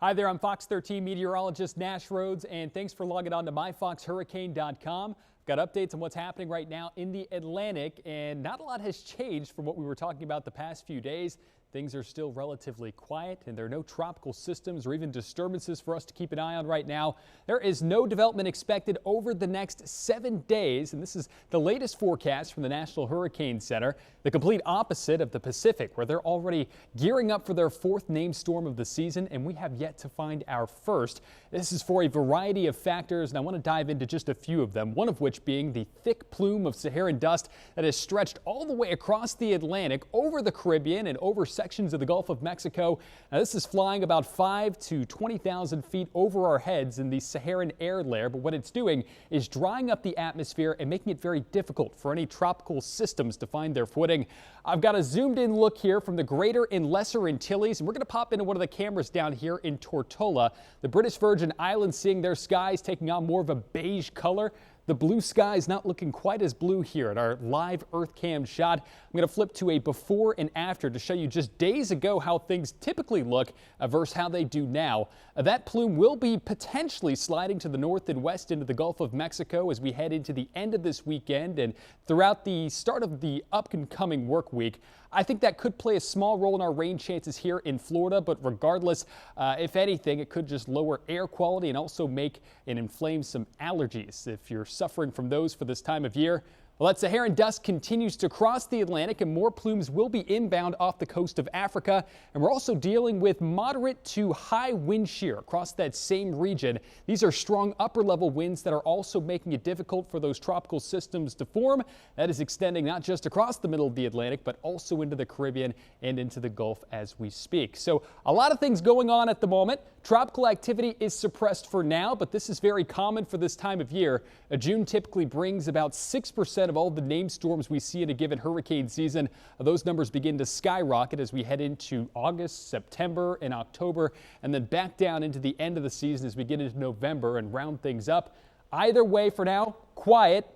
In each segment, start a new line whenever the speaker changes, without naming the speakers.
Hi there, I'm Fox 13 meteorologist Nash Rhodes, and thanks for logging on to myfoxhurricane.com. Got updates on what's happening right now in the Atlantic, and not a lot has changed from what we were talking about the past few days. Things are still relatively quiet, and there are no tropical systems or even disturbances for us to keep an eye on right now. There is no development expected over the next 7 days, and this is the latest forecast from the National Hurricane Center. The complete opposite of the Pacific, where they're already gearing up for their fourth named storm of the season, and we have yet to find our first. This is for a variety of factors, and I want to dive into just a few of them, one of which being the thick plume of Saharan dust that has stretched all the way across the Atlantic, over the Caribbean, and over sections of the Gulf of Mexico. Now, this is flying about 5 to 20,000 feet over our heads in the Saharan air layer, but what it's doing is drying up the atmosphere and making it very difficult for any tropical systems to find their footing. I've got a zoomed in look here from the Greater and Lesser Antilles, and we're going to pop into one of the cameras down here in Tortola. The British Virgin Islands seeing their skies taking on more of a beige color. The blue sky is not looking quite as blue here at our live Earth cam shot. I'm going to flip to a before and after to show you just days ago how things typically look versus how they do now. That plume will be potentially sliding to the north and west into the Gulf of Mexico as we head into the end of this weekend and throughout the start of the up-and-coming work week. I think that could play a small role in our rain chances here in Florida, but regardless, if anything, it could just lower air quality and also make and inflame some allergies if you're suffering from those for this time of year. Well, that Saharan dust continues to cross the Atlantic, and more plumes will be inbound off the coast of Africa. And we're also dealing with moderate to high wind shear across that same region. These are strong upper level winds that are also making it difficult for those tropical systems to form. That is extending not just across the middle of the Atlantic, but also into the Caribbean and into the Gulf as we speak. So a lot of things going on at the moment. Tropical activity is suppressed for now, but this is very common for this time of year. June typically brings about 6% of all the named storms we see in a given hurricane season. Those numbers begin to skyrocket as we head into August, September, and October, and then back down into the end of the season as we get into November and round things up. Either way, for now, quiet,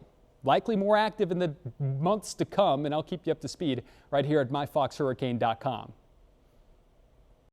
likely more active in the months to come, and I'll keep you up to speed right here at myfoxhurricane.com.